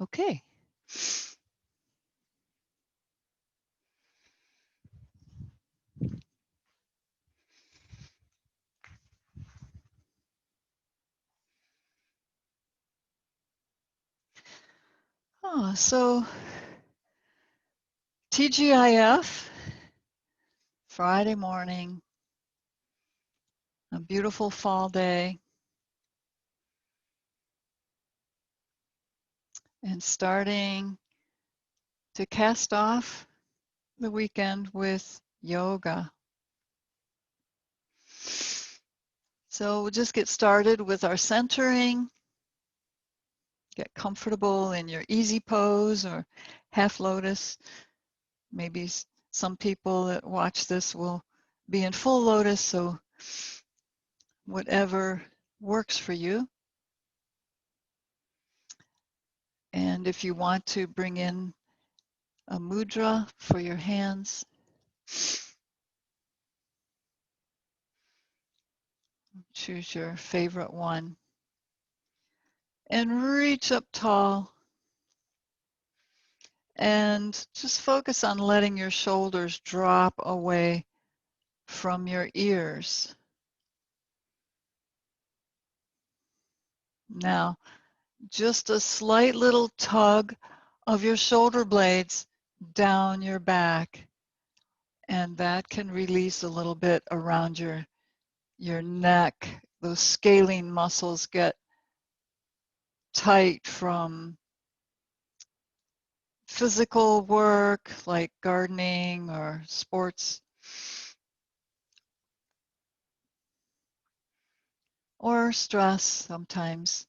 Okay. Oh, so TGIF, Friday morning, a beautiful fall day, and starting to cast off the weekend with yoga. So we'll just get started with our centering. Get comfortable in your easy pose or half lotus. Maybe some people that watch this will be in full lotus, so whatever works for you. And if you want to bring in a mudra for your hands, choose your favorite one and reach up tall and just focus on letting your shoulders drop away from your ears. Now, just a slight little tug of your shoulder blades down your back, and that can release a little bit around your neck. Those scalene muscles get tight from physical work like gardening or sports, or stress sometimes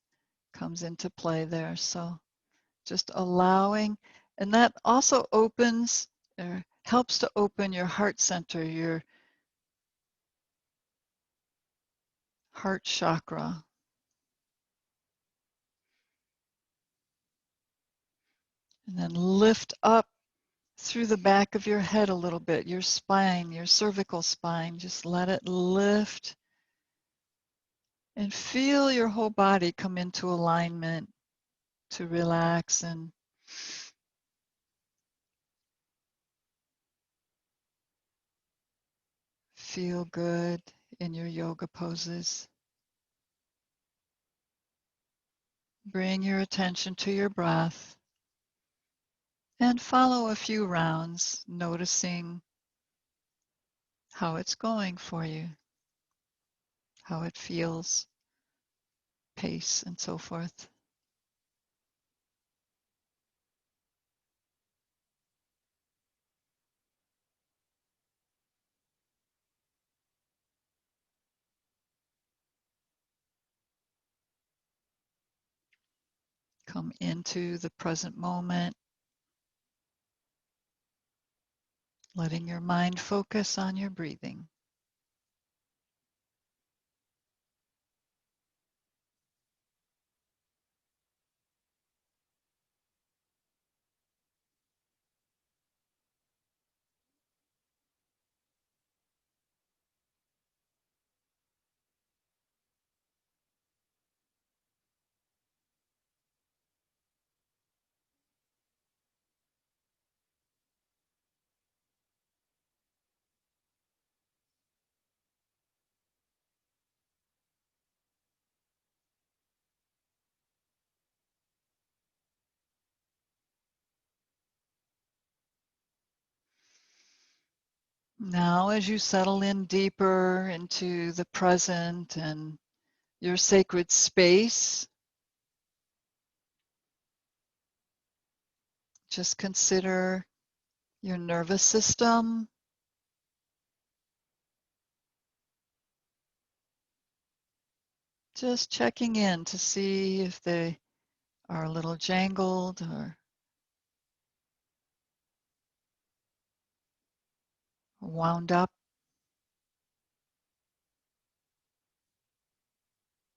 comes into play there. So just allowing, and that also opens or helps to open your heart center, your heart chakra. And then lift up through the back of your head a little bit, your spine, your cervical spine. Just let it lift and feel your whole body come into alignment to relax and feel good in your yoga poses. Bring your attention to your breath and follow a few rounds, noticing how it's going for you, how it feels, pace, and so forth. Come into the present moment, letting your mind focus on your breathing. Now, as you settle in deeper into the present and your sacred space, just consider your nervous system. Just checking in to see if they are a little jangled or wound up.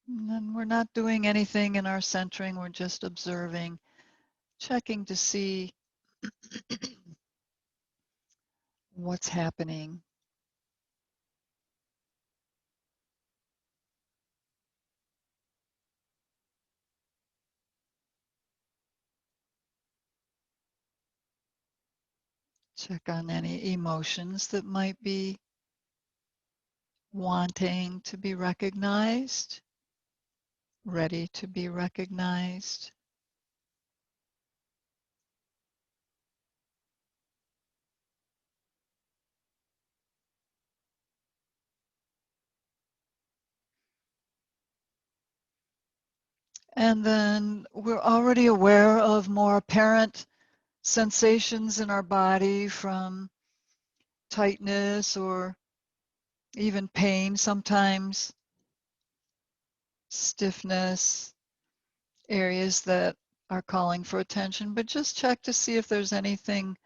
And then we're not doing anything in our centering, we're just observing, checking to see what's happening. Check on any emotions that might be wanting to be recognized, ready to be recognized. And then we're already aware of more apparent sensations in our body, from tightness or even pain sometimes, stiffness, areas that are calling for attention. But just check to see if there's anything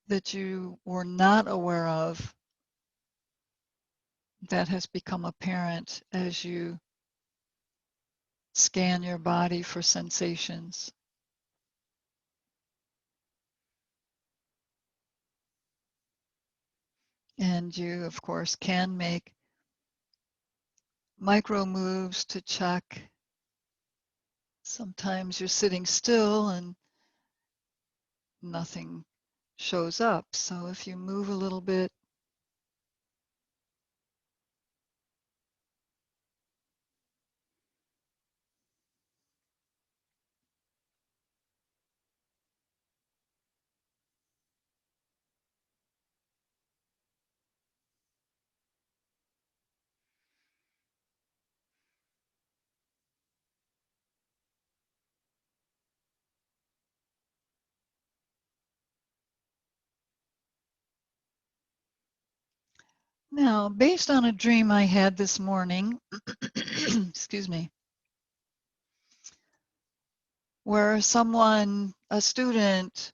that you were not aware of that has become apparent as you scan your body for sensations. And you, of course, can make micro moves to check. Sometimes you're sitting still and nothing shows up. So if you move a little bit, now, based on a dream I had this morning, excuse me, where someone, a student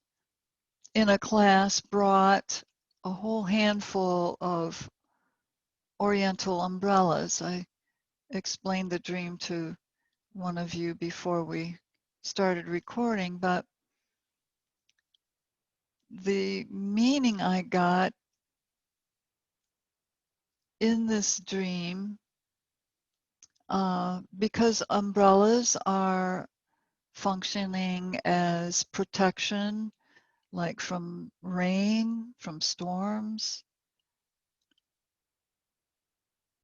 in a class, brought a whole handful of Oriental umbrellas. I explained the dream to one of you before we started recording, but the meaning I got in this dream, because umbrellas are functioning as protection, like from rain, from storms,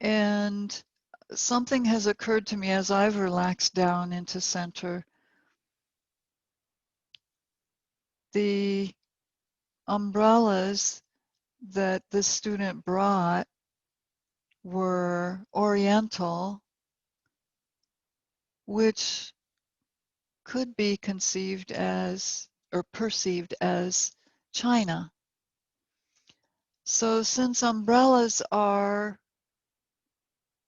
and something has occurred to me as I've relaxed down into center. The umbrellas that the student brought were Oriental, which could be conceived as or perceived as China. So since umbrellas are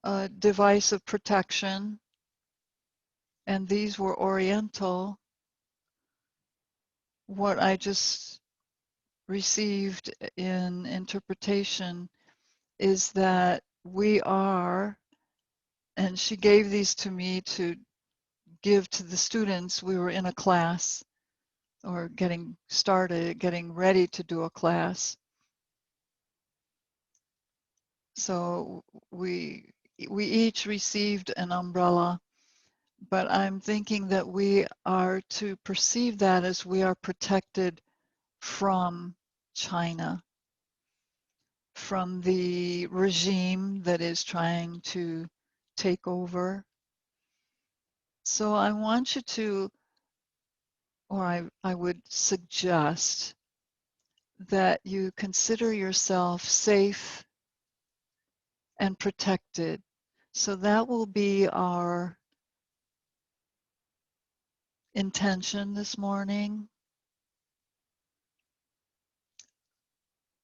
a device of protection and these were Oriental, what I just received in interpretation is that we are, and she gave these to me to give to the students. We were in a class or getting started, getting ready to do a class. So we each received an umbrella, but I'm thinking that we are to perceive that as we are protected from China, from the regime that is trying to take over. So I want you to, or I would suggest that you consider yourself safe and protected. So that will be our intention this morning,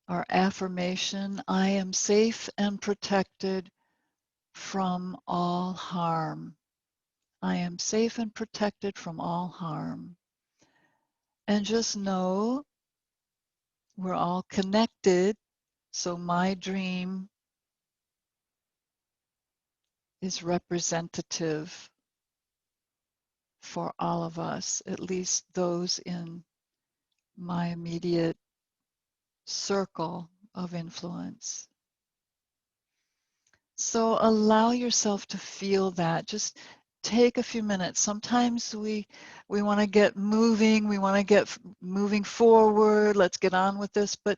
our affirmation. I am safe and protected from all harm. I am safe and protected from all harm. And just know we're all connected. So my dream is representative for all of us, at least those in my immediate circle of influence. So allow yourself to feel that. Just take a few minutes. Sometimes we want to get moving, we want to get moving forward, let's get on with this, but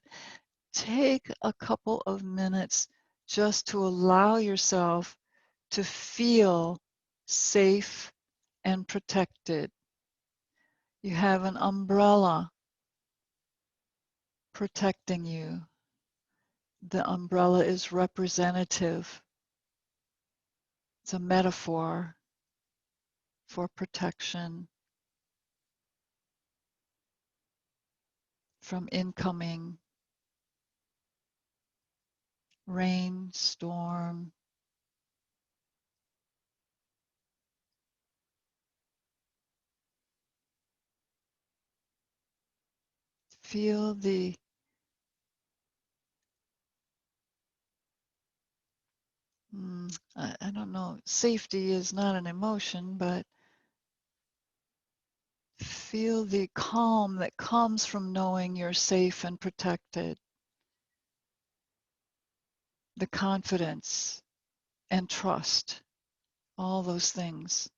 take a couple of minutes just to allow yourself to feel safe and protected. You have an umbrella protecting you. The umbrella is representative. It's a metaphor for protection from incoming rain, storm. Feel the I don't know, safety is not an emotion, but feel the calm that comes from knowing you're safe and protected, the confidence and trust, all those things.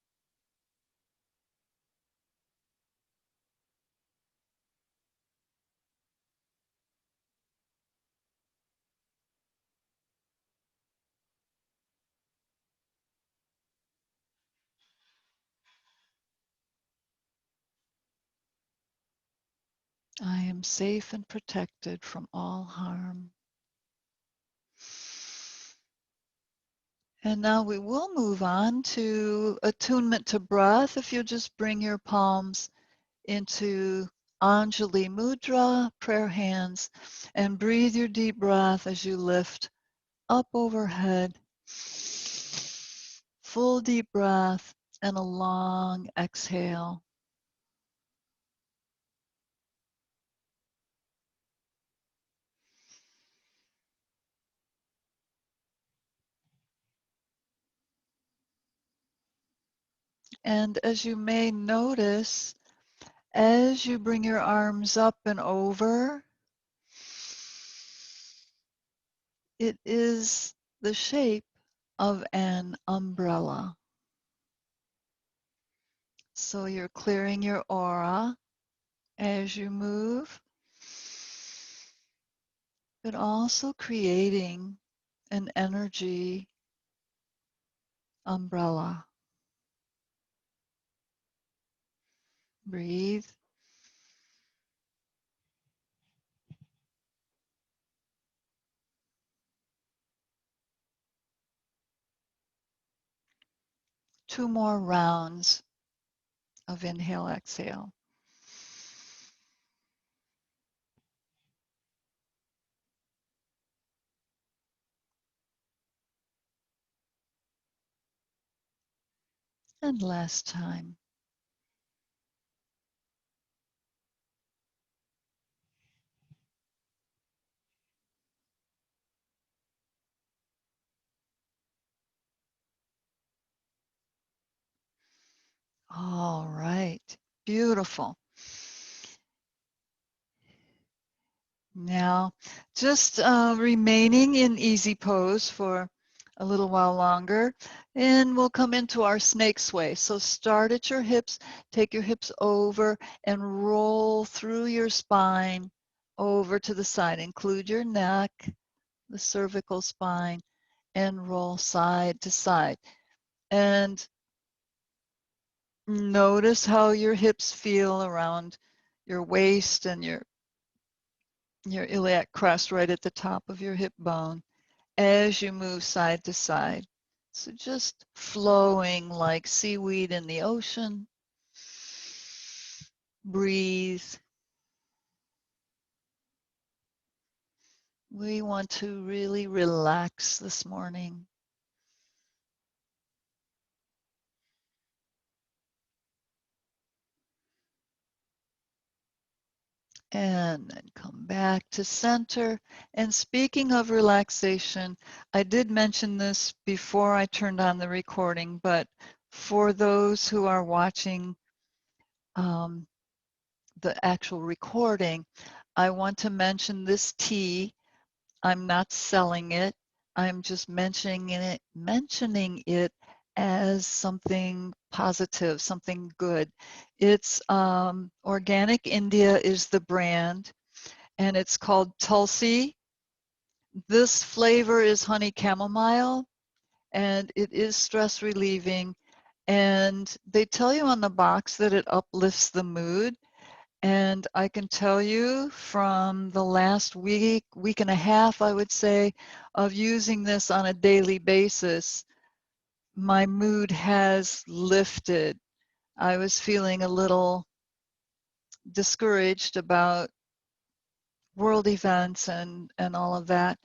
I am safe and protected from all harm. And now we will move on to attunement to breath. If you'll just bring your palms into Anjali Mudra, prayer hands, and breathe your deep breath as you lift up overhead. Full deep breath and a long exhale. And as you may notice, as you bring your arms up and over, it is the shape of an umbrella. So you're clearing your aura as you move, but also creating an energy umbrella. Breathe. Two more rounds of inhale, exhale. And last time. All right, beautiful. Now, just remaining in easy pose for a little while longer, and we'll come into our snake sway. So start at your hips, take your hips over and roll through your spine over to the side. Include your neck, the cervical spine, and roll side to side. And notice how your hips feel around your waist and your iliac crest right at the top of your hip bone as you move side to side. So just flowing like seaweed in the ocean. Breathe. We want to really relax this morning. And then come back to center. And speaking of relaxation, I did mention this before I turned on the recording, but for those who are watching the actual recording, I want to mention this tea. I'm not selling it. I'm just mentioning it as something positive, something good. It's Organic India is the brand, and it's called Tulsi. This flavor is honey chamomile, and it is stress relieving. And they tell you on the box that it uplifts the mood. And I can tell you from the last week, week and a half, I would say, of using this on a daily basis, my mood has lifted. I was feeling a little discouraged about world events and all of that.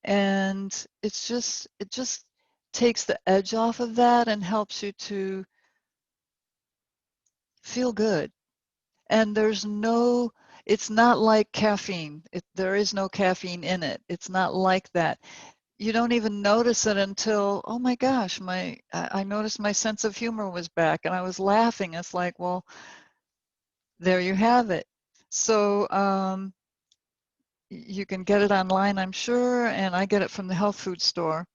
And it just takes the edge off of that and helps you to feel good. And it's not like caffeine. There is no caffeine in it. It's not like that. You don't even notice it until, oh my gosh, I noticed my sense of humor was back and I was laughing. It's like, well, there you have it. So you can get it online, I'm sure, and I get it from the health food store.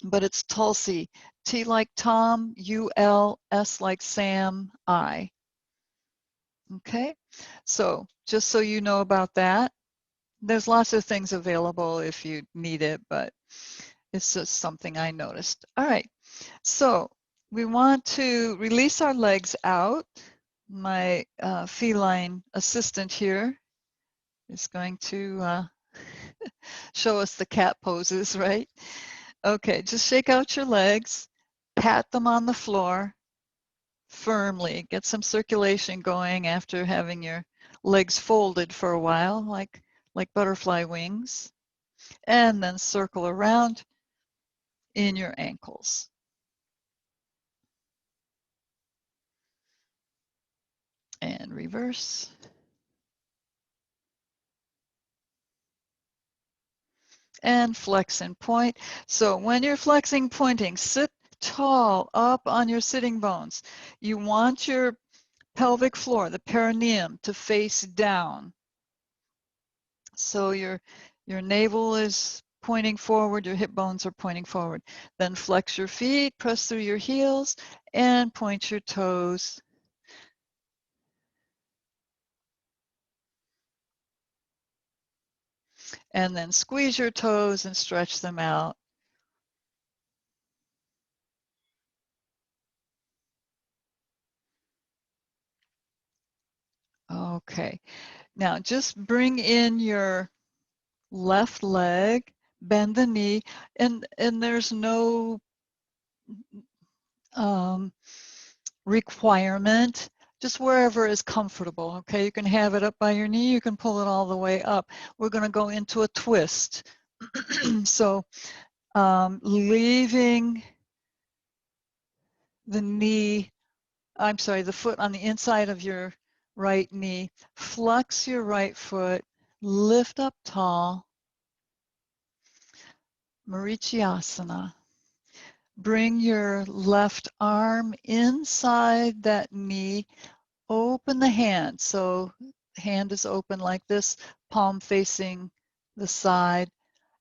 But it's Tulsi, T like Tom, U-L, S like Sam, I. Okay, so just so you know about that, there's lots of things available if you need it, but it's just something I noticed. All right, so we want to release our legs out. My feline assistant here is going to show us the cat poses, right? Okay, just shake out your legs, pat them on the floor firmly, get some circulation going after having your legs folded for a while, like butterfly wings, and then circle around in your ankles. And reverse. And flex and point. So when you're flexing, pointing, sit tall up on your sitting bones. You want your pelvic floor, the perineum, to face down. So your navel is pointing forward, your hip bones are pointing forward. Then flex your feet, press through your heels, and point your toes. And then squeeze your toes and stretch them out. Okay, now just bring in your left leg, bend the knee, and there's no requirement, just wherever is comfortable. Okay, you can have it up by your knee, you can pull it all the way up. We're going to go into a twist. So leaving the foot on the inside of your right knee, flex your right foot, lift up tall, Marichyasana. Bring your left arm inside that knee, open the hand. So hand is open like this, palm facing the side,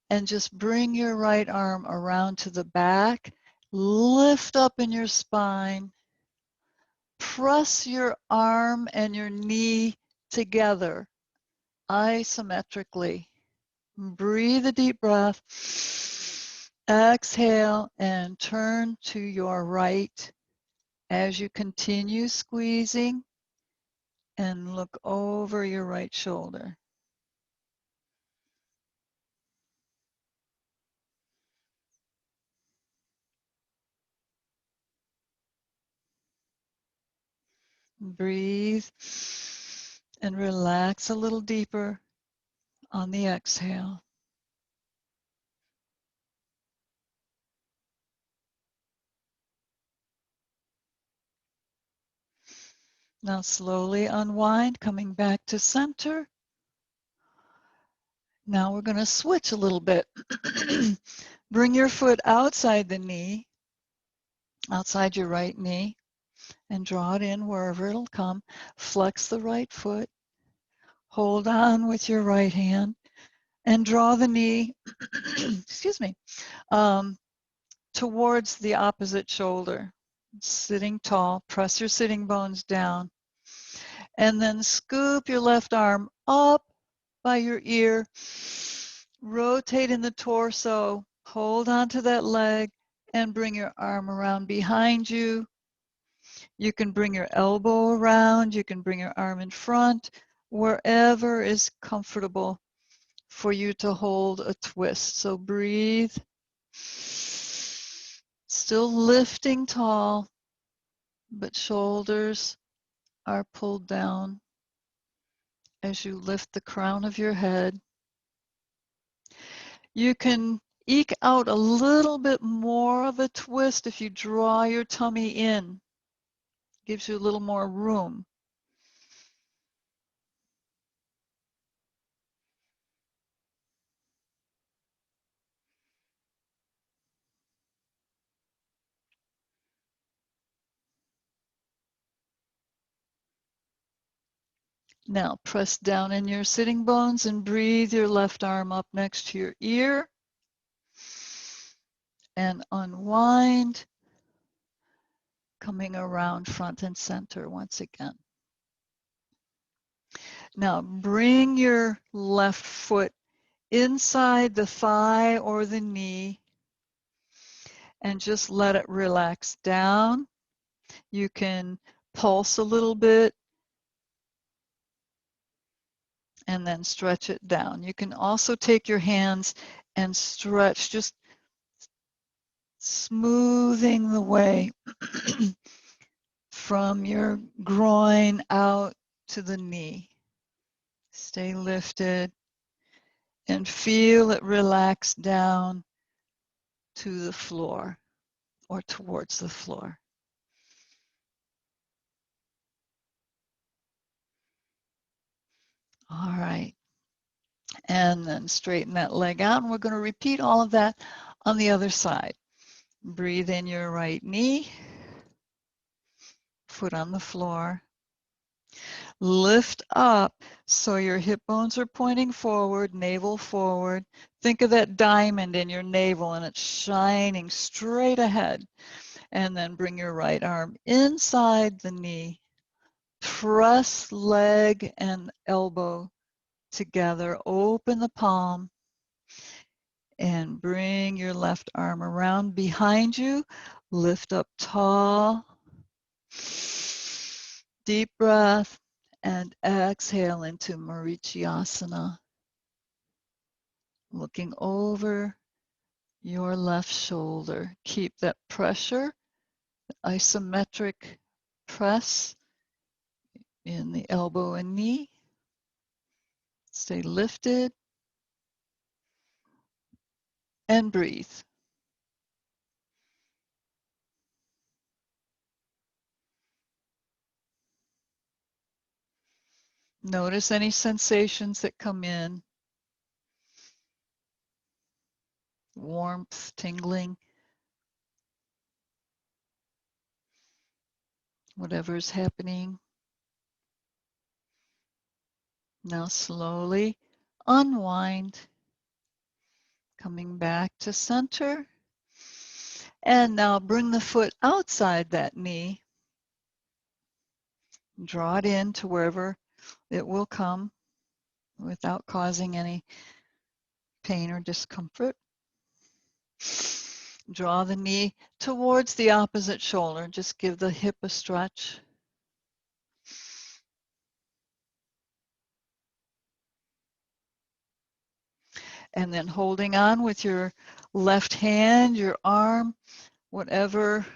and just bring your right arm around to the back, lift up in your spine, press your arm and your knee together isometrically. Breathe a deep breath. Exhale and turn to your right as you continue squeezing and look over your right shoulder. Breathe and relax a little deeper on the exhale. Now slowly unwind, coming back to center. Now we're going to switch a little bit. Bring your foot outside the knee, outside your right knee, and draw it in wherever it'll come. Flex the right foot. Hold on with your right hand and draw the knee, excuse me, towards the opposite shoulder. Sitting tall, press your sitting bones down, and then scoop your left arm up by your ear, rotate in the torso, hold on to that leg, and bring your arm around behind you. You can bring your elbow around, you can bring your arm in front, wherever is comfortable for you to hold a twist. So breathe, still lifting tall, but shoulders are pulled down as you lift the crown of your head. You can eke out a little bit more of a twist if you draw your tummy in. Gives you a little more room. Now press down in your sitting bones and breathe your left arm up next to your ear. And unwind, coming around front and center once again. Now bring your left foot inside the thigh or the knee and just let it relax down. You can pulse a little bit and then stretch it down. You can also take your hands and stretch, just smoothing the way from your groin out to the knee. Stay lifted and feel it relax down to the floor or towards the floor. All right. And then straighten that leg out. And we're going to repeat all of that on the other side. Breathe in your right knee, foot on the floor. Lift up so your hip bones are pointing forward, navel forward. Think of that diamond in your navel and it's shining straight ahead. And then bring your right arm inside the knee. Press leg and elbow together. Open the palm and bring your left arm around behind you. Lift up tall. Deep breath and exhale into Marichyasana. Looking over your left shoulder. Keep that pressure, isometric press in the elbow and knee. Stay lifted and breathe. Notice any sensations that come in. Warmth, tingling, whatever's happening. Now slowly unwind, coming back to center. And now bring the foot outside that knee. Draw it in to wherever it will come without causing any pain or discomfort. Draw the knee towards the opposite shoulder. Just give the hip a stretch. And then holding on with your left hand, your arm, whatever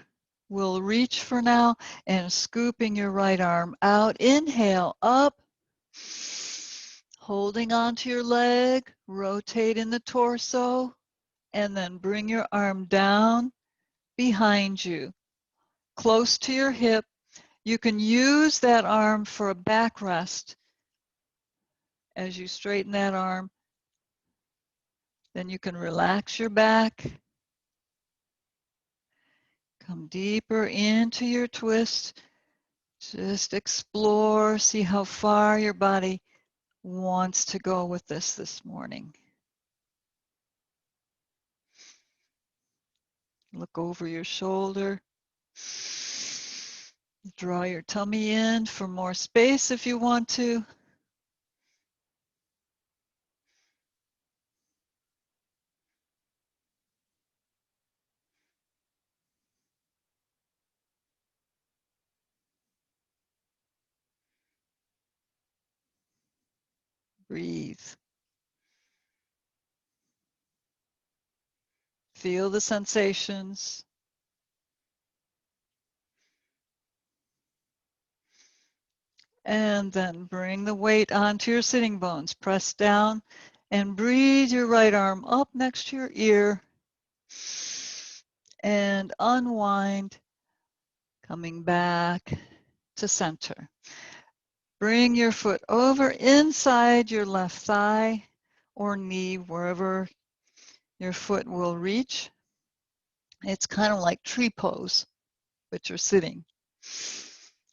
will reach for now, and scooping your right arm out. Inhale, up. Holding onto your leg, rotate in the torso, and then bring your arm down behind you, close to your hip. You can use that arm for a backrest. As you straighten that arm, then you can relax your back. Come deeper into your twist. Just explore, see how far your body wants to go with this morning. Look over your shoulder. Draw your tummy in for more space if you want to. Breathe. Feel the sensations. And then bring the weight onto your sitting bones. Press down and breathe your right arm up next to your ear. And unwind, coming back to center. Bring your foot over inside your left thigh or knee, wherever your foot will reach. It's kind of like tree pose, but you're sitting.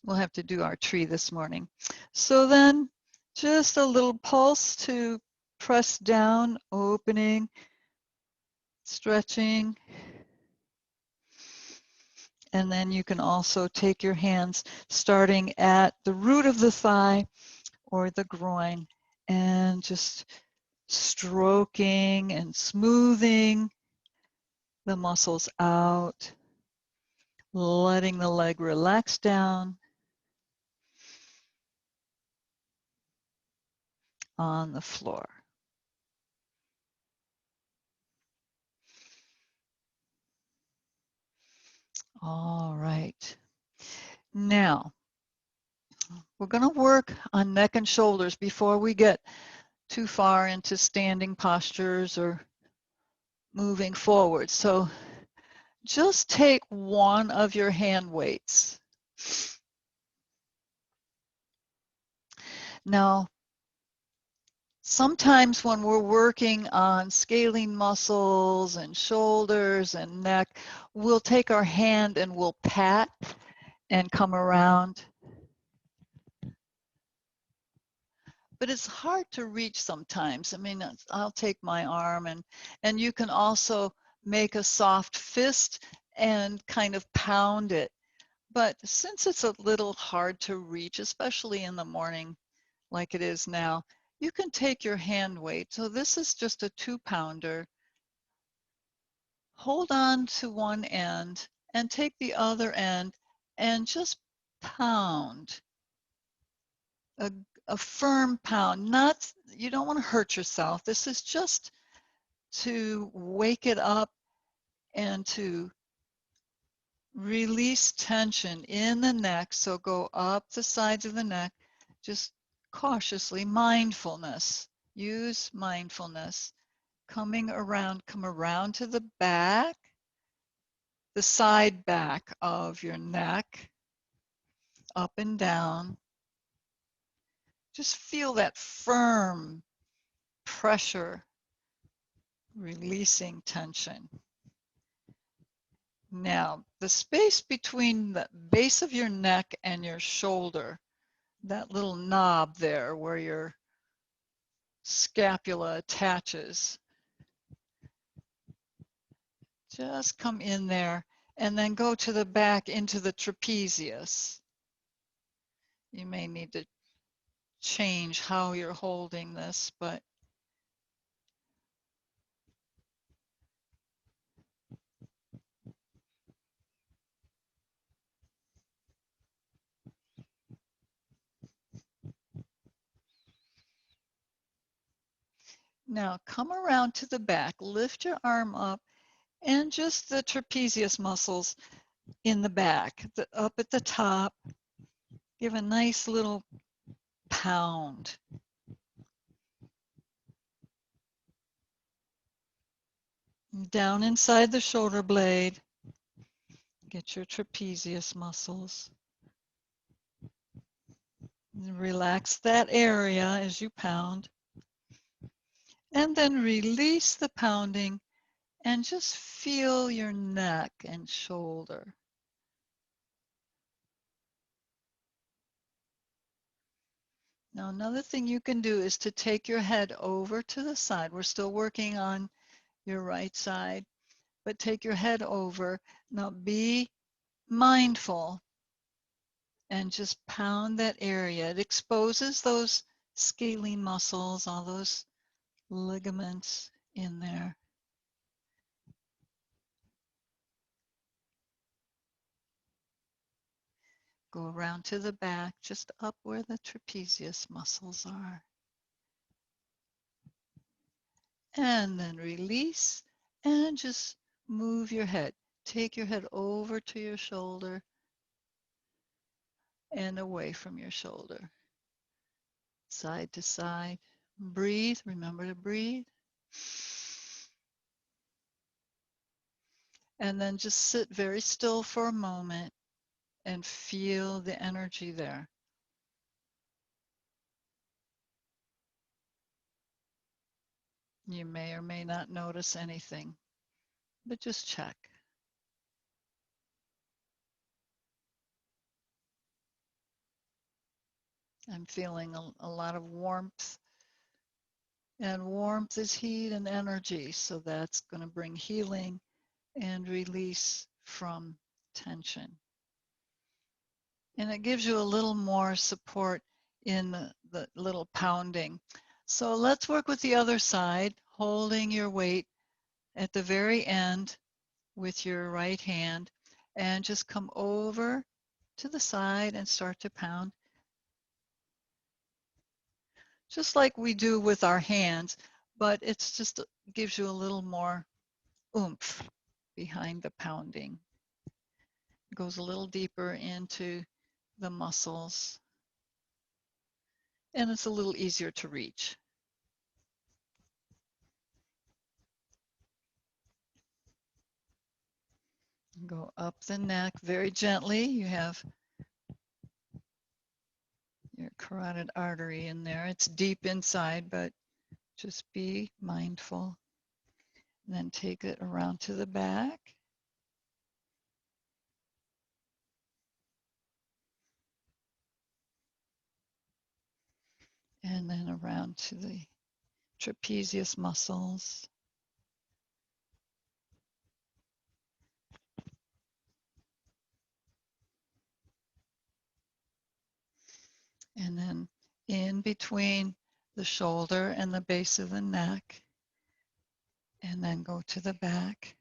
We'll have to do our tree this morning. So then just a little pulse to press down, opening, stretching. And then you can also take your hands starting at the root of the thigh or the groin and just stroking and smoothing the muscles out, letting the leg relax down on the floor. All right. Now, we're going to work on neck and shoulders before we get too far into standing postures or moving forward. So just take one of your hand weights. Now, sometimes when we're working on scalene muscles and shoulders and neck, we'll take our hand and we'll pat and come around. But it's hard to reach sometimes. I mean, I'll take my arm and you can also make a soft fist and kind of pound it. But since it's a little hard to reach, especially in the morning like it is now, you can take your hand weight. So this is just a 2-pounder. Hold on to one end and take the other end and just pound. A firm pound, not, you don't want to hurt yourself. This is just to wake it up and to release tension in the neck. So go up the sides of the neck, just cautiously, mindfulness. Use mindfulness. Coming around, come around to the back, the side back of your neck, up and down. Just feel that firm pressure, releasing tension. Now, the space between the base of your neck and your shoulder, that little knob there where your scapula attaches, just come in there and then go to the back into the trapezius. You may need to change how you're holding this, but now come around to the back, lift your arm up, and just the trapezius muscles in the back, up at the top, give a nice little pound. Down inside the shoulder blade, get your trapezius muscles. Relax that area as you pound. And then release the pounding and just feel your neck and shoulder. Now, another thing you can do is to take your head over to the side. We're still working on your right side, but take your head over. Now, be mindful and just pound that area. It exposes those scalene muscles, all those ligaments in there. Go around to the back, just up where the trapezius muscles are. And then release and just move your head. Take your head over to your shoulder and away from your shoulder. Side to side. Breathe. Remember to breathe. And then just sit very still for a moment and feel the energy there. You may or may not notice anything, but just check. I'm feeling a lot of warmth, and warmth is heat and energy, so that's going to bring healing and release from tension. And it gives you a little more support in the little pounding. So let's work with the other side, holding your weight at the very end with your right hand, and just come over to the side and start to pound. Just like we do with our hands, but it's just gives you a little more oomph behind the pounding. It goes a little deeper into the muscles, and it's a little easier to reach. Go up the neck very gently. You have your carotid artery in there. It's deep inside, but just be mindful. And then take it around to the back. And then around to the trapezius muscles. And then in between the shoulder and the base of the neck. And then go to the back,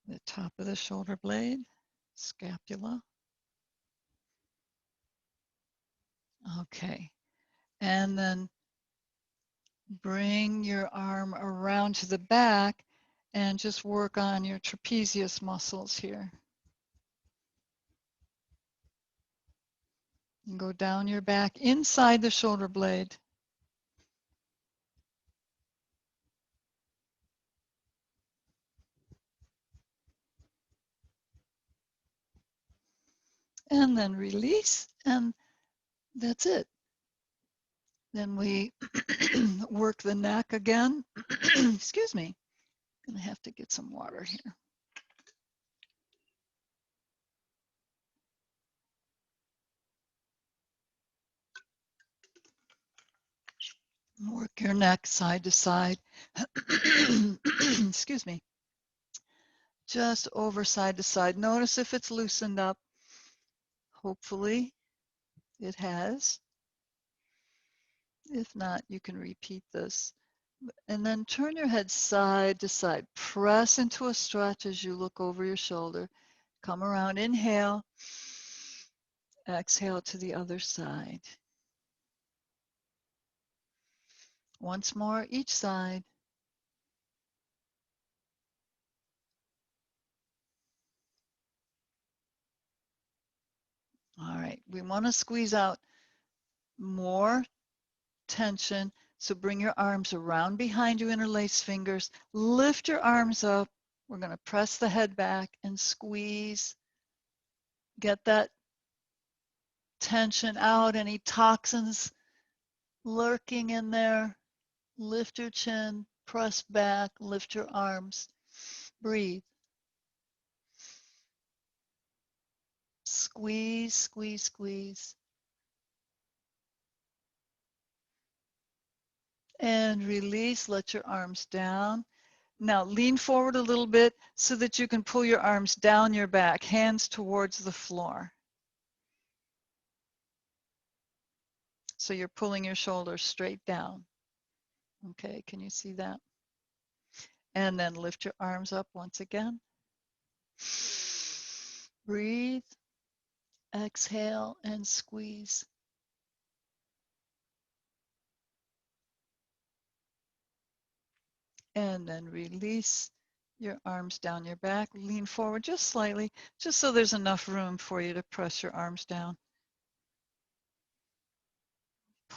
the top of the shoulder blade, scapula. Okay. And then bring your arm around to the back and just work on your trapezius muscles here. And go down your back inside the shoulder blade. And then release, and that's it. Then we work the neck again. Excuse me. I'm gonna have to get some water here. Work your neck side to side. Excuse me. Just over side to side. Notice if it's loosened up. Hopefully it has. If not, you can repeat this. And then turn your head side to side. Press into a stretch as you look over your shoulder. Come around, inhale. Exhale to the other side. Once more, each side. All right, we want to squeeze out more tension. So bring your arms around behind you, interlace fingers. Lift your arms up. We're going to press the head back and squeeze. Get that tension out, any toxins lurking in there. Lift your chin, press back, lift your arms. Breathe. Squeeze, squeeze, squeeze. And release, let your arms down. Now lean forward a little bit so that you can pull your arms down your back, hands towards the floor. So you're pulling your shoulders straight down. Okay, can you see that? And then lift your arms up once again. Breathe, exhale, and squeeze. And then release your arms down your back. Lean forward just slightly, just so there's enough room for you to press your arms down.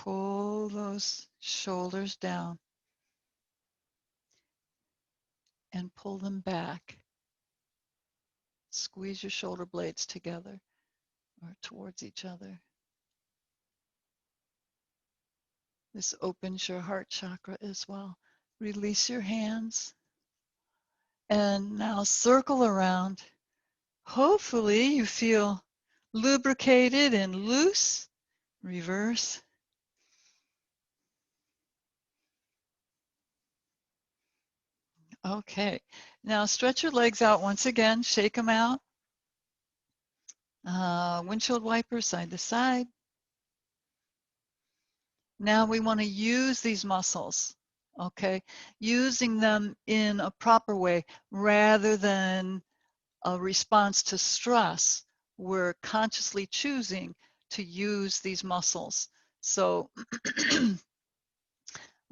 Pull those shoulders down and pull them back. Squeeze your shoulder blades together or towards each other. This opens your heart chakra as well. Release your hands and now circle around. Hopefully you feel lubricated and loose. Reverse. Okay, now stretch your legs out once again, shake them out. Windshield wiper side to side. Now we want to use these muscles, okay? Using them in a proper way rather than a response to stress. We're consciously choosing to use these muscles. So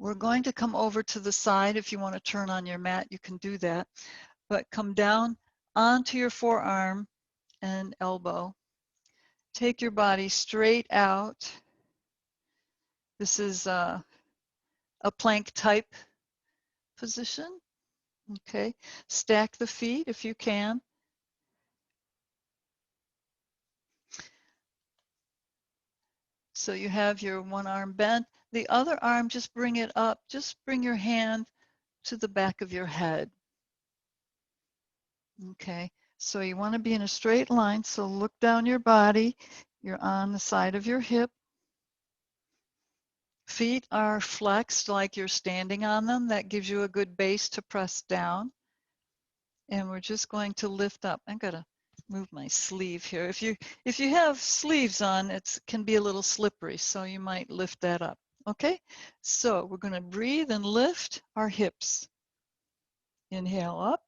we're going to come over to the side. If you want to turn on your mat, you can do that. But come down onto your forearm and elbow. Take your body straight out. This is a plank type position. Okay, stack the feet if you can. So you have your one arm bent. The other arm, just bring it up. Just bring your hand to the back of your head. Okay, so you want to be in a straight line. So look down your body. You're on the side of your hip. Feet are flexed like you're standing on them. That gives you a good base to press down. And we're just going to lift up. I'm gonna move my sleeve here. If you have sleeves on, it can be a little slippery, so you might lift that up. Okay, so we're going to breathe and lift our hips. Inhale up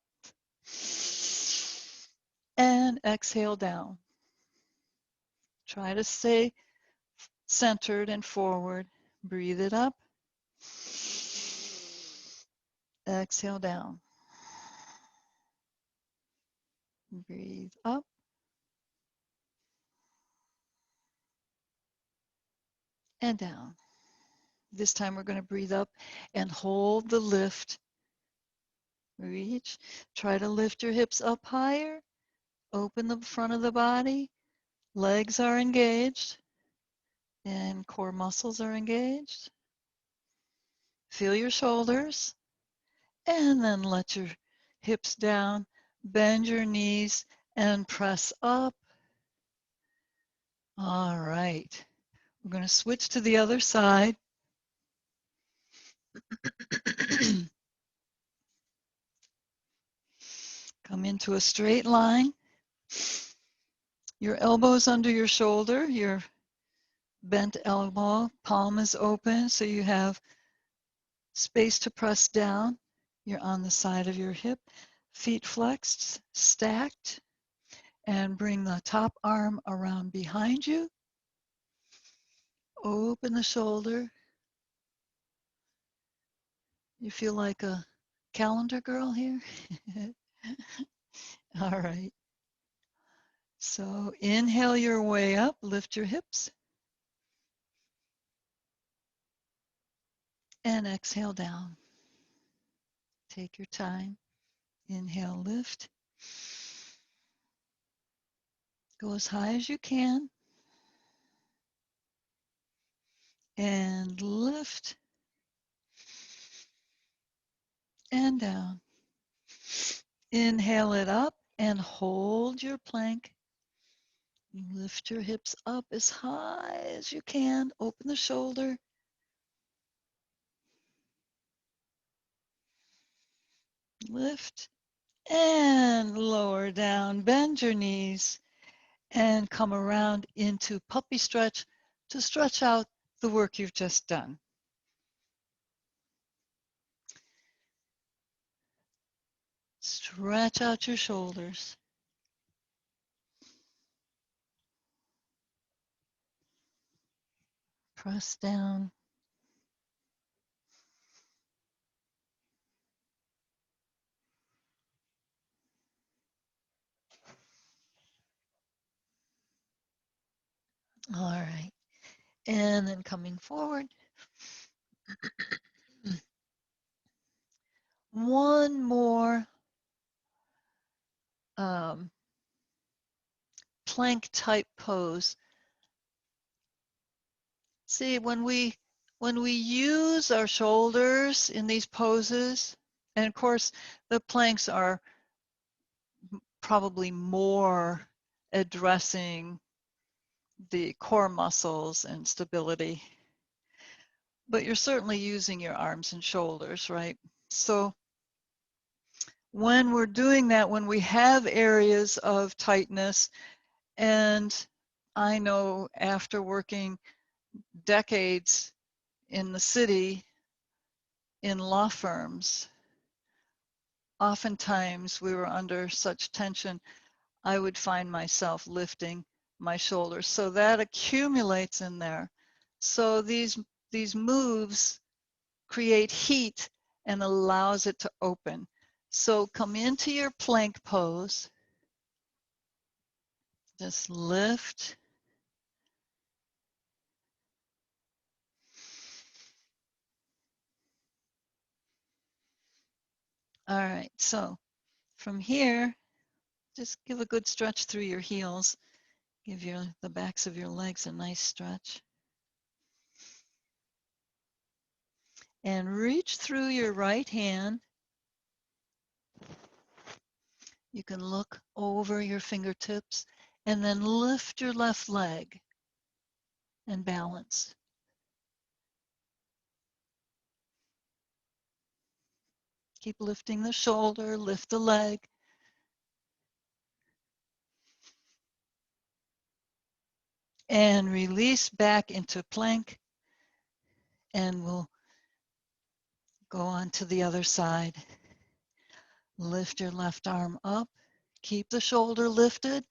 and exhale down. Try to stay centered and forward. Breathe it up. Exhale down. Breathe up. And down. This time we're going to breathe up and hold the lift. Reach. Try to lift your hips up higher. Open the front of the body. Legs are engaged. And core muscles are engaged. Feel your shoulders. And then let your hips down. Bend your knees and press up. All right. We're going to switch to the other side. Come into a straight line. Your elbows under your shoulder, your bent elbow, palm is open, so you have space to press down. You're on the side of your hip, feet flexed, stacked, and bring the top arm around behind you. Open the shoulder. You feel like a calendar girl here? All right. So inhale your way up, lift your hips. And exhale down. Take your time. Inhale, lift. Go as high as you can. And lift. And down. Inhale it up and hold your plank. Lift your hips up as high as you can. Open the shoulder. Lift and lower down. Bend your knees and come around into puppy stretch to stretch out the work you've just done. Stretch out your shoulders. Press down. All right. And then coming forward. One more plank type pose. See, when we use our shoulders in these poses, and of course the planks are probably more addressing the core muscles and stability, but you're certainly using your arms and shoulders, right? So when we're doing that, when we have areas of tightness, and I know after working decades in the city in law firms, oftentimes we were under such tension, I would find myself lifting my shoulders. So that accumulates in there. So these moves create heat and allows it to open. So come into your plank pose. Just lift. All right, so from here, just give a good stretch through your heels. Give the backs of your legs a nice stretch. And reach through your right hand. You can look over your fingertips and then lift your left leg and balance. Keep lifting the shoulder, lift the leg. And release back into plank. And we'll go on to the other side. Lift your left arm up. Keep the shoulder lifted.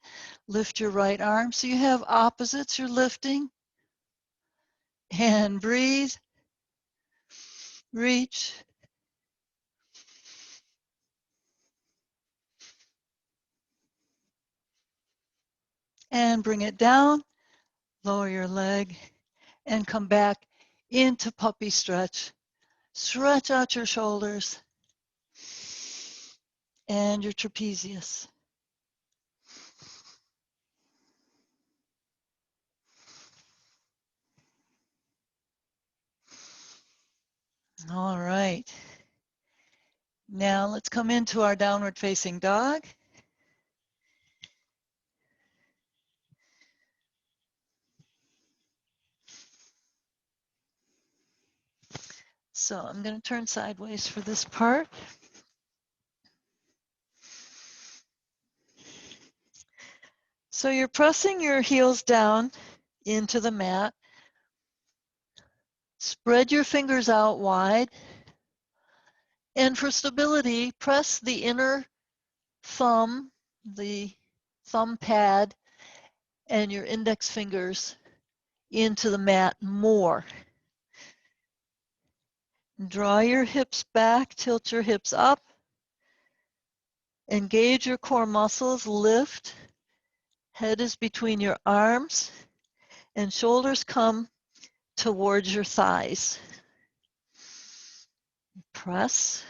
Lift your right arm. So you have opposites you're lifting. And breathe. Reach. And bring it down. Lower your leg. And come back into puppy stretch. Stretch out your shoulders. And your trapezius. All right. Now let's come into our downward facing dog. So I'm going to turn sideways for this part. So you're pressing your heels down into the mat. Spread your fingers out wide. And for stability, press the inner thumb, the thumb pad, and your index fingers into the mat more. Draw your hips back, tilt your hips up. Engage your core muscles, lift. Head is between your arms and shoulders come towards your thighs. Press.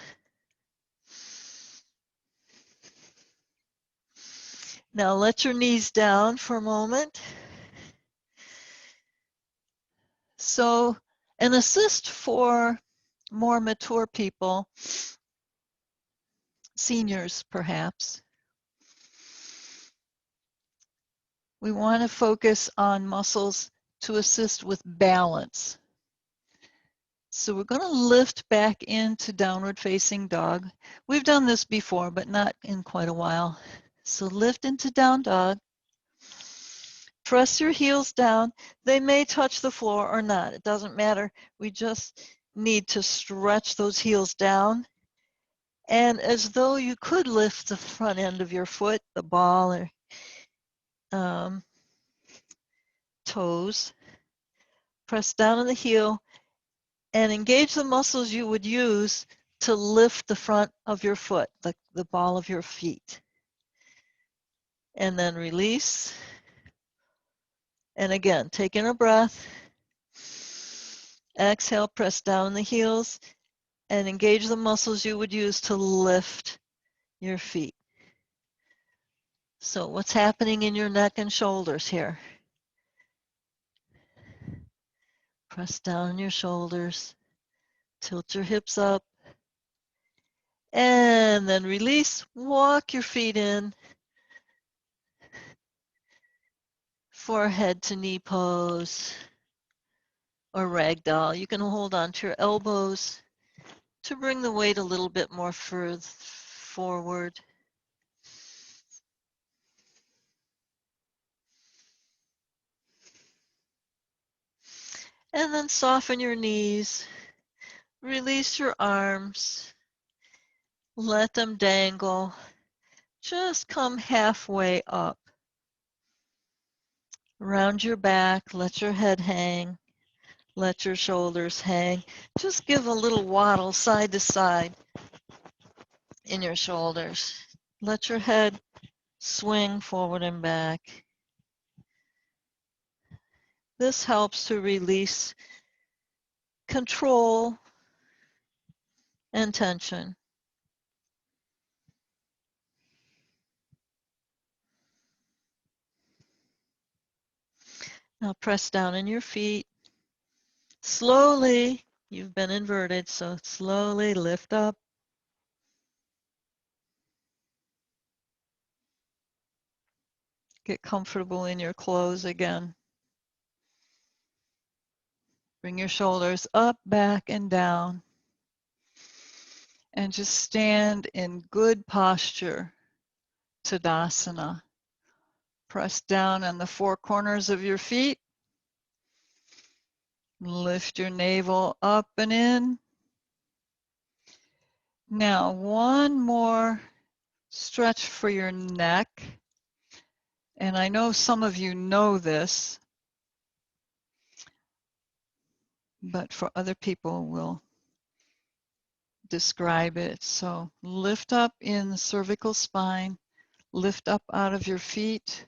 Now let your knees down for a moment. So an assist for more mature people, seniors perhaps. We want to focus on muscles to assist with balance. So we're going to lift back into downward facing dog. We've done this before, but not in quite a while. So lift into down dog. Press your heels down. They may touch the floor or not. It doesn't matter. We just need to stretch those heels down. And as though you could lift the front end of your foot, the ball or toes. Press down on the heel and engage the muscles you would use to lift the front of your foot, the ball of your feet. And then release. And again, take in a breath. Exhale, press down the heels and engage the muscles you would use to lift your feet. So what's happening in your neck and shoulders here? Press down on your shoulders, tilt your hips up, and then release. Walk your feet in for head to knee pose or ragdoll. You can hold on to your elbows to bring the weight a little bit more forward. And then soften your knees, release your arms, let them dangle. Just come halfway up. Round your back, let your head hang, let your shoulders hang. Just give a little waddle side to side in your shoulders. Let your head swing forward and back. This helps to release control and tension. Now press down in your feet. Slowly, you've been inverted, so slowly lift up. Get comfortable in your clothes again. Bring your shoulders up, back, and down. And just stand in good posture, Tadasana. Press down on the four corners of your feet. Lift your navel up and in. Now, one more stretch for your neck. And I know some of you know this, but for other people, we'll describe it. So lift up in the cervical spine, lift up out of your feet,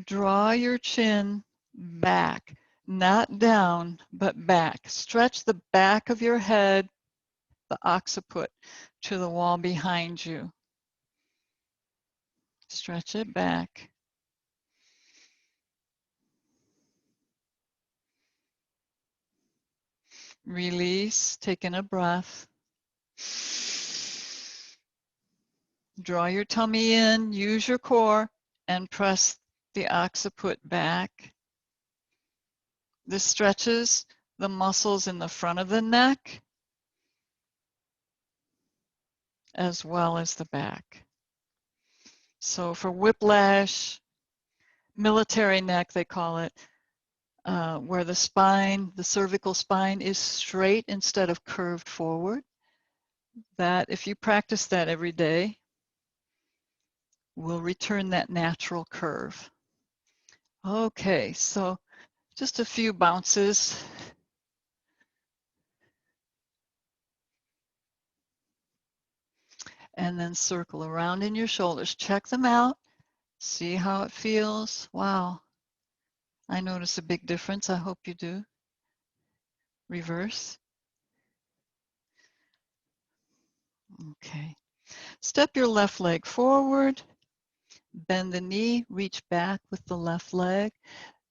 draw your chin back, not down, but back. Stretch the back of your head, the occiput, to the wall behind you. Stretch it back. Release, take in a breath. Draw your tummy in, use your core, and press the occiput back. This stretches the muscles in the front of the neck as well as the back. So for whiplash, military neck they call it, where the spine, the cervical spine is straight instead of curved forward, that if you practice that every day, will return that natural curve. Okay, so just a few bounces. And then circle around in your shoulders. Check them out. See how it feels. Wow. I notice a big difference. I hope you do. Reverse. Okay. Step your left leg forward. Bend the knee. Reach back with the left leg.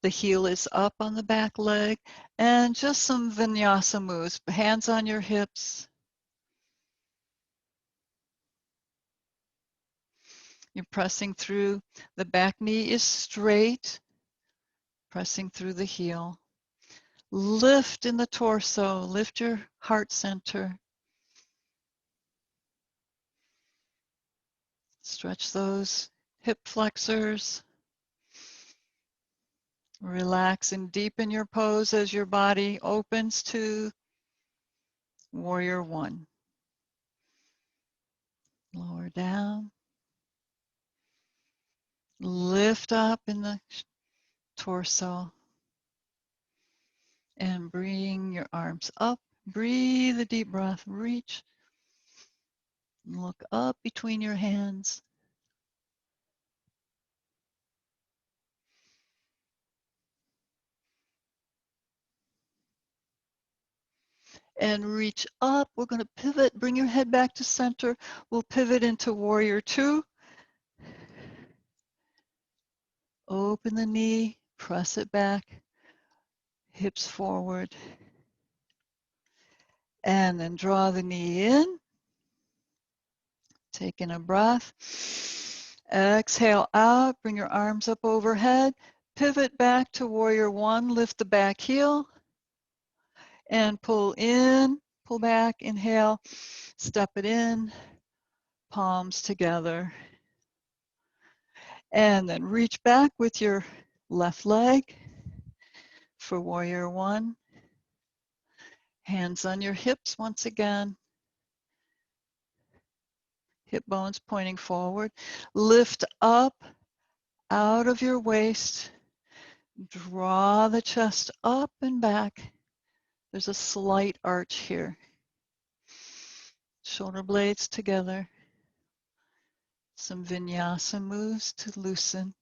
The heel is up on the back leg. And just some vinyasa moves. Hands on your hips. You're pressing through. The back knee is straight. Pressing through the heel. Lift in the torso. Lift your heart center. Stretch those hip flexors. Relax and deepen your pose as your body opens to warrior one. Lower down. Lift up in the torso. And bring your arms up. Breathe a deep breath. Reach. Look up between your hands. And reach up. We're going to pivot. Bring your head back to center. We'll pivot into warrior two. Open the knee. Press it back. Hips forward. And then draw the knee in. Taking a breath. Exhale out. Bring your arms up overhead. Pivot back to warrior one. Lift the back heel. And pull in. Pull back. Inhale. Step it in. Palms together. And then reach back with your left leg for warrior one. Hands on your hips once again. Hip bones pointing forward. Lift up out of your waist. Draw the chest up and back. There's a slight arch here. Shoulder blades together. Some vinyasa moves to loosen.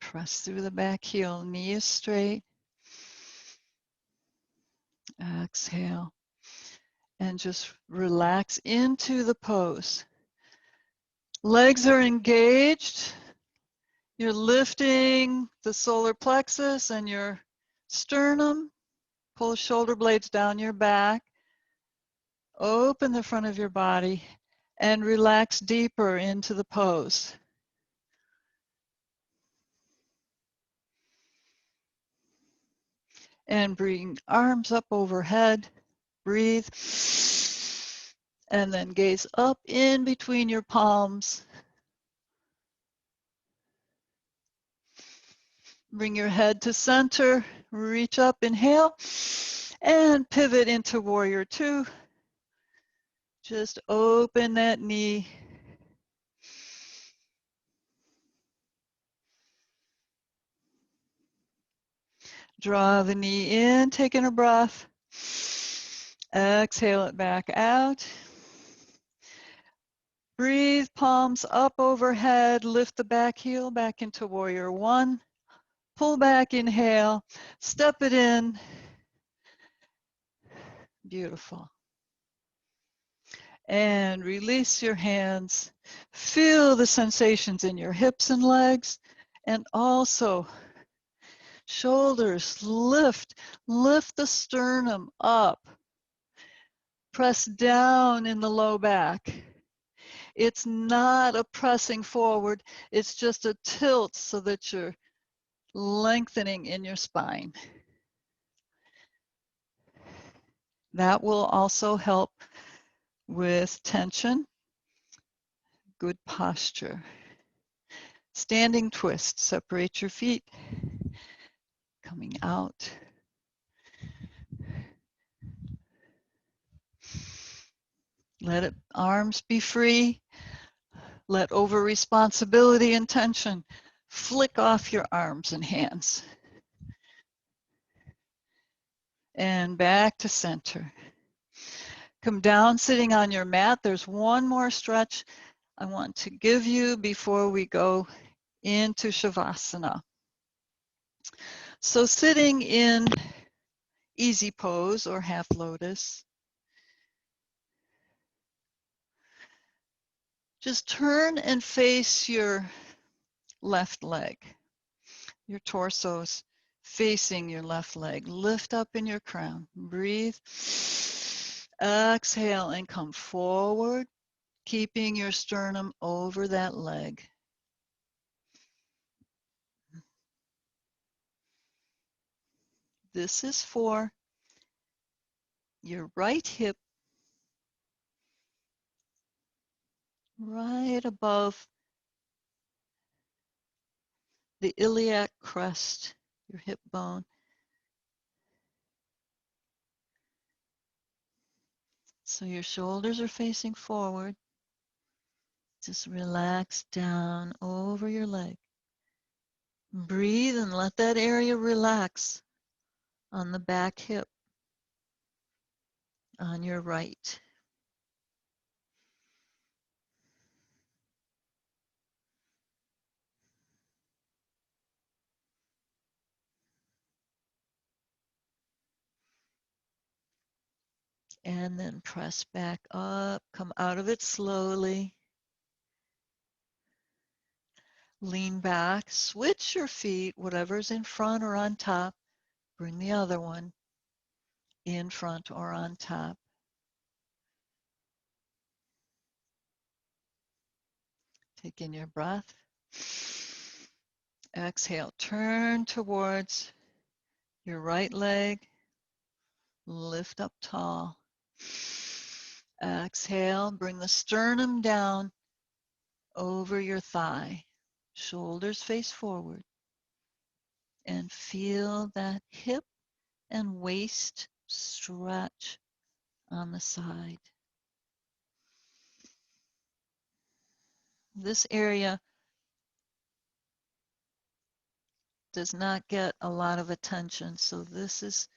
Press through the back heel. Knee is straight. Exhale. And just relax into the pose. Legs are engaged. You're lifting the solar plexus and your sternum. Pull the shoulder blades down your back. Open the front of your body and relax deeper into the pose. And bring arms up overhead. Breathe. And then gaze up in between your palms. Bring your head to center. Reach up, inhale. And pivot into warrior two. Just open that knee. Draw the knee in, taking a breath. Exhale it back out. Breathe, palms up overhead. Lift the back heel back into warrior one. Pull back, inhale. Step it in. Beautiful. And release your hands. Feel the sensations in your hips and legs. And also shoulders, lift the sternum up. Press down in the low back. It's not a pressing forward, it's just a tilt so that you're lengthening in your spine. That will also help with tension, good posture. Standing twist, separate your feet, coming out. Let it, arms be free. Let over responsibility and tension flick off your arms and hands. And back to center. Come down sitting on your mat. There's one more stretch I want to give you before we go into Shavasana. So sitting in easy pose or half lotus, just turn and face your left leg. Your torso's facing your left leg. Lift up in your crown. Breathe. Exhale and come forward, keeping your sternum over that leg. This is for your right hip right above the iliac crest, your hip bone. So your shoulders are facing forward. Just relax down over your leg. Breathe and let that area relax on the back hip on your right. And then press back up, come out of it slowly. Lean back, switch your feet, whatever's in front or on top. Bring the other one in front or on top. Take in your breath. Exhale, turn towards your right leg. Lift up tall. Exhale, bring the sternum down over your thigh. Shoulders face forward. And feel that hip and waist stretch on the side. This area does not get a lot of attention, so this is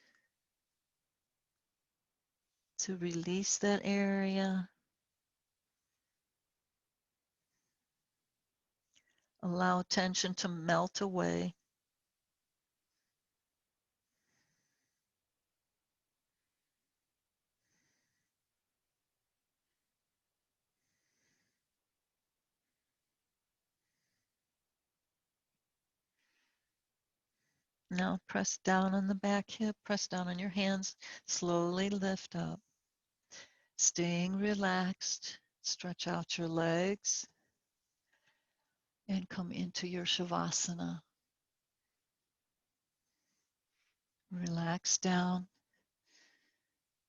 to release that area. Allow tension to melt away. Now press down on the back hip, press down on your hands, slowly lift up. Staying relaxed, stretch out your legs and come into your Shavasana. Relax down.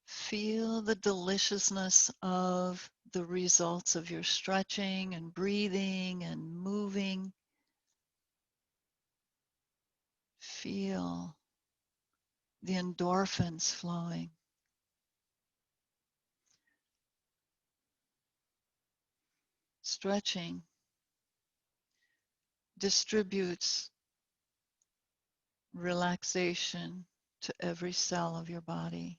Feel the deliciousness of the results of your stretching and breathing and moving. Feel the endorphins flowing. Stretching distributes relaxation to every cell of your body.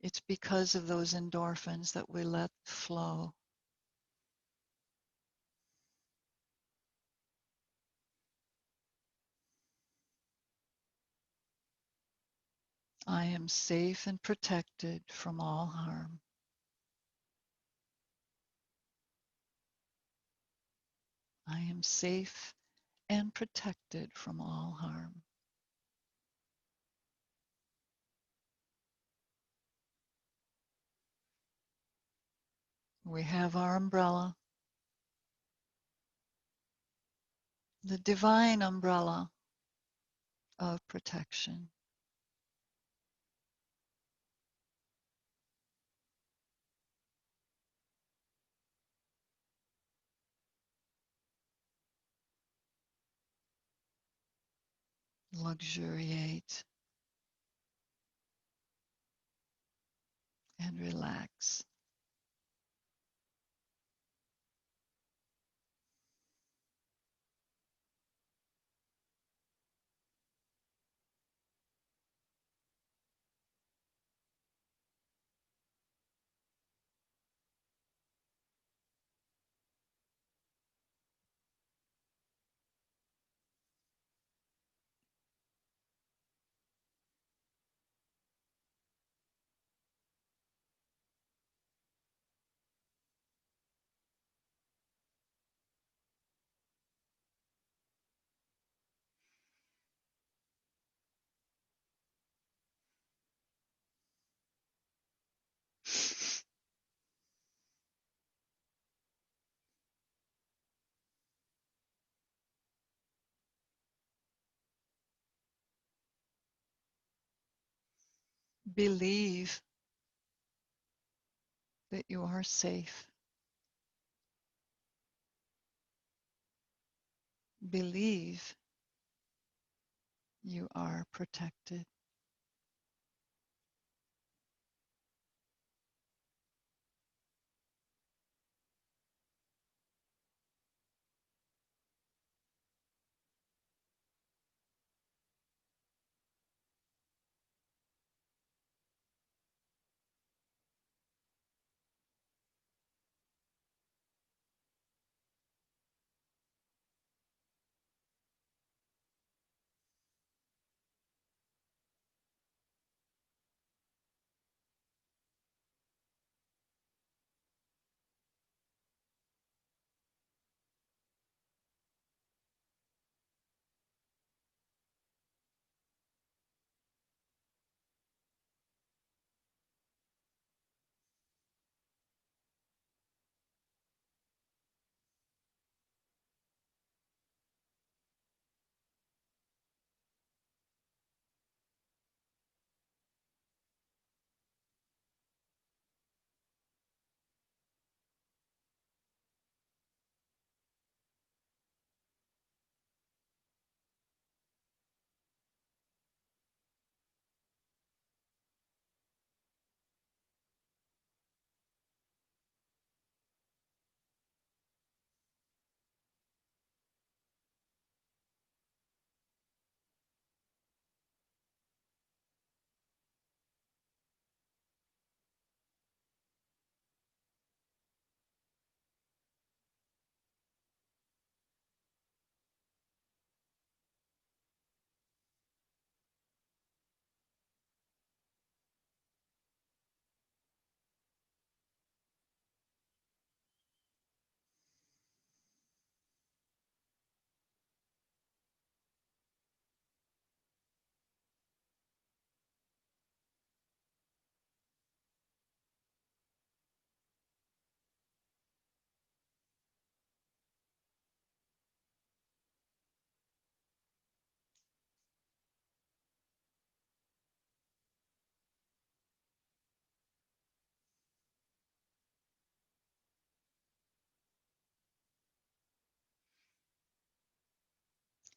It's because of those endorphins that we let flow. I am safe and protected from all harm. I am safe and protected from all harm. We have our umbrella, the divine umbrella of protection. Luxuriate and relax. Believe that you are safe. Believe you are protected.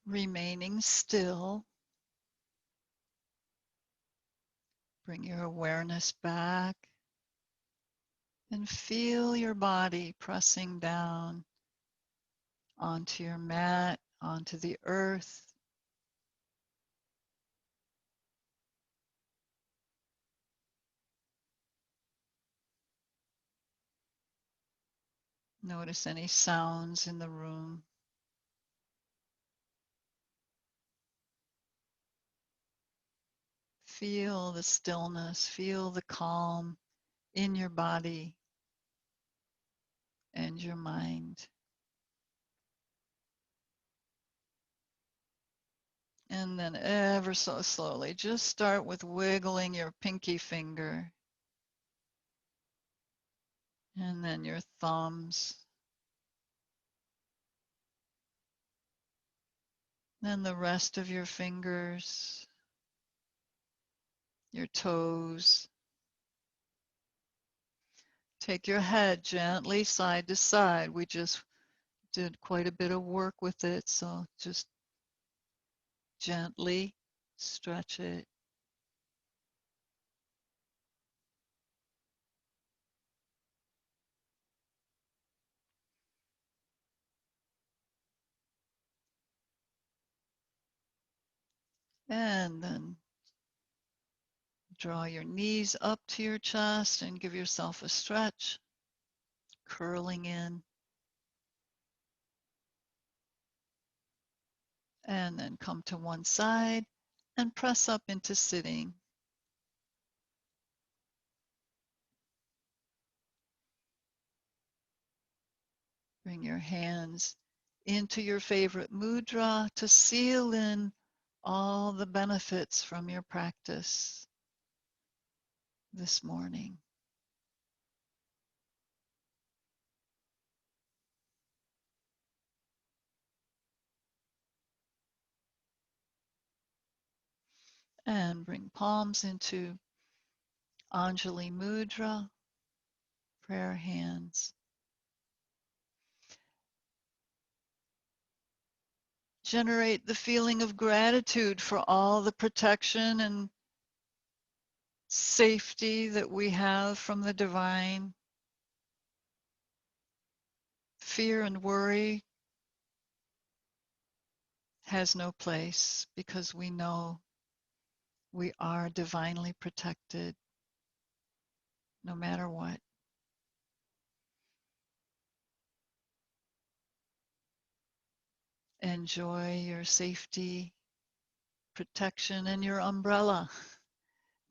Remaining still, bring your awareness back and feel your body pressing down onto your mat, onto the earth. Notice any sounds in the room. Feel the stillness, feel the calm in your body and your mind. And then ever so slowly, just start with wiggling your pinky finger and then your thumbs, then the rest of your fingers, your toes. Take your head gently side to side. We just did quite a bit of work with it, so just gently stretch it. And then draw your knees up to your chest and give yourself a stretch, curling in. And then come to one side and press up into sitting. Bring your hands into your favorite mudra to seal in all the benefits from your practice this morning. And bring palms into Anjali Mudra prayer hands. Generate the feeling of gratitude for all the protection and safety that we have from the divine. Fear and worry has no place because we know we are divinely protected no matter what. Enjoy your safety, protection, and your umbrella.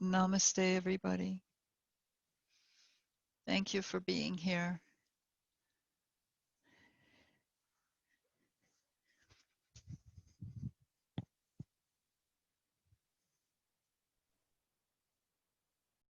Namaste, everybody. Thank you for being here.